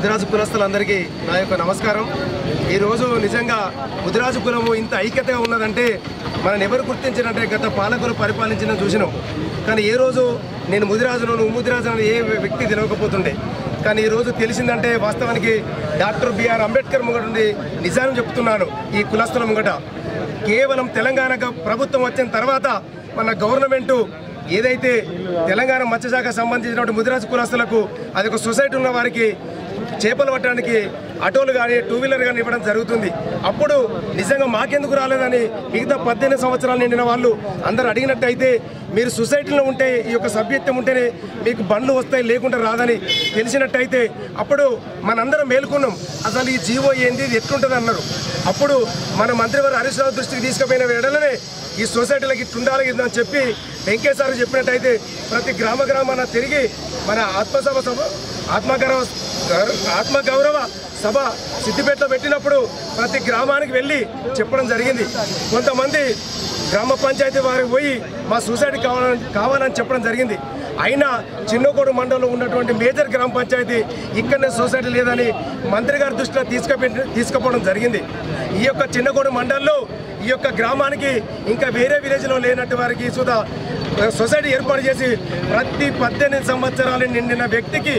ముదిరాజు కులస్తులందరికీ నా యొక్క నమస్కారం. ఈరోజు నిజంగా ముదిరాజు కులము ఇంత ఐక్యతగా ఉన్నదంటే మనం ఎవరు గుర్తించినట్టే గత పాలకులు పరిపాలించిన చూసినాం. కానీ ఏ రోజు నేను ముదిరాజును ముదిరాజును ఏ వ్యక్తి తెలియకపోతుండే. కానీ ఈరోజు తెలిసిందంటే వాస్తవానికి డాక్టర్ బిఆర్ అంబేద్కర్ ముంగట నుండి నిజాన్ని చెప్తున్నాను. ఈ కులస్తుల ముంగట కేవలం తెలంగాణ ప్రభుత్వం వచ్చిన తర్వాత మన గవర్నమెంటు ఏదైతే తెలంగాణ మత్స్యశాఖ సంబంధించినటువంటి ముదిరాజు కులస్తులకు అది ఒక సొసైటీ ఉన్న వారికి చేపలు పట్టడానికి ఆటోలు కానీ 2 వీలర్ కానీ ఇవ్వడం జరుగుతుంది. అప్పుడు నిజంగా మాకెందుకు రాలేదని మిగతా 18 సంవత్సరాలు నిండిన వాళ్ళు అందరూ అడిగినట్టయితే మీరు సొసైటీలో ఉంటే ఈ యొక్క సభ్యత్వం ఉంటేనే మీకు బండ్లు వస్తాయి, లేకుండా రాదని తెలిసినట్టయితే అప్పుడు మనందరం మేలుకున్నాం. అసలు ఈ జీవో ఏంది, ఇది ఎట్లుంటుంది అన్నారు. అప్పుడు మన మంత్రివారు హరీష్ రావు దృష్టికి తీసుకుపోయిన వేళలనే ఈ సొసైటీలకి ఇట్లుండాలి అని చెప్పి వెంకయ్యసారి చెప్పినట్టయితే ప్రతి గ్రామాన తిరిగి మన ఆత్మగౌరవ సభ సిద్దిపేటలో పెట్టినప్పుడు ప్రతి గ్రామానికి వెళ్ళి చెప్పడం జరిగింది. కొంతమంది గ్రామ పంచాయతీ వారికి పోయి మా సొసైటీ కావాలని చెప్పడం జరిగింది. అయినా చిన్నకోడు మండలంలో ఉన్నటువంటి మేజర్ గ్రామ పంచాయతీ ఇక్కడనే సొసైటీ లేదని మంత్రి గారి దృష్టిలో తీసుకుపోవడం జరిగింది. ఈ యొక్క చిన్నకోడు మండలంలో ఈ యొక్క గ్రామానికి ఇంకా వేరే విలేజ్లో లేనట్టు వారికి సుధా సొసైటీ ఏర్పాటు చేసి ప్రతి 18 సంవత్సరాలు నిండిన వ్యక్తికి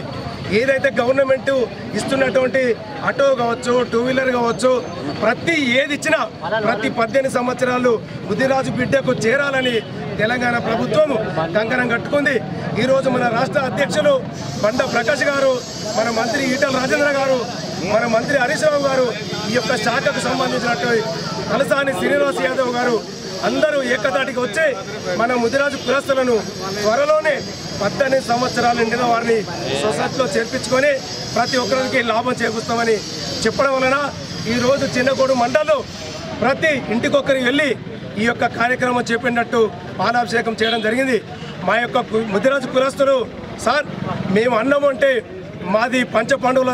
ఏదైతే గవర్నమెంట్ ఇస్తున్నటువంటి ఆటో కావచ్చు, 2 వీలర్ కావచ్చు, ఏది ఇచ్చినా ప్రతి 18 సంవత్సరాలు ముదిరాజు బిడ్డకు చేరాలని తెలంగాణ ప్రభుత్వం కంకణం కట్టుకుంది. ఈరోజు మన రాష్ట్ర అధ్యక్షులు బండ ప్రకాష్ గారు, మన మంత్రి ఈటల రాజేంద్ర గారు, మన మంత్రి హరీష్ రావు గారు, ఈ యొక్క శాఖకు సంబంధించినటువంటి తలసాని శ్రీనివాస్ యాదవ్ గారు అందరూ ఏకతాటికి వచ్చి మన ముదిరాజు కులస్తులను త్వరలోనే 18 సంవత్సరాలు నిండిన వారిని సొసైటీలో చేర్పించుకొని ప్రతి ఒక్కరికి లాభం చేకూరుస్తామని చెప్పడం వలన ఈరోజు చిన్నకోడు మండలంలో ప్రతి ఇంటికొక్కరికి వెళ్ళి ఈ యొక్క కార్యక్రమం చేపట్టినట్టు పాలాభిషేకం చేయడం జరిగింది. మా యొక్క ముదిరాజు కులస్తులు సార్, మేము అన్నము అంటే మాది పంచపాండవుల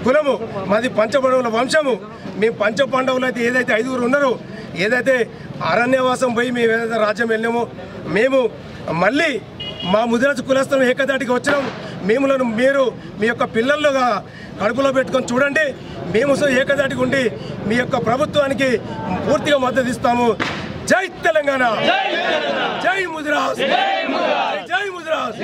కులము, మాది పంచపాండవుల వంశము. మేము పంచపాండవులు అయితే ఏదైతే 5గురు ఉన్నారో, ఏదైతే అరణ్యవాసం పోయి మేము ఏదైతే రాజ్యం వెళ్ళామో, మేము మళ్ళీ మా ముదిరాజు కులస్తులను ఏకదాటికి వచ్చినాం. మేములను మీరు మీ యొక్క పిల్లలుగా కడుపులో పెట్టుకొని చూడండి. మేము ఏకదాటికి ఉండి మీ యొక్క ప్రభుత్వానికి పూర్తిగా మద్దతు ఇస్తాము. జై తెలంగాణ, జై ముదిరాజ్, జై ముదిరాజ్.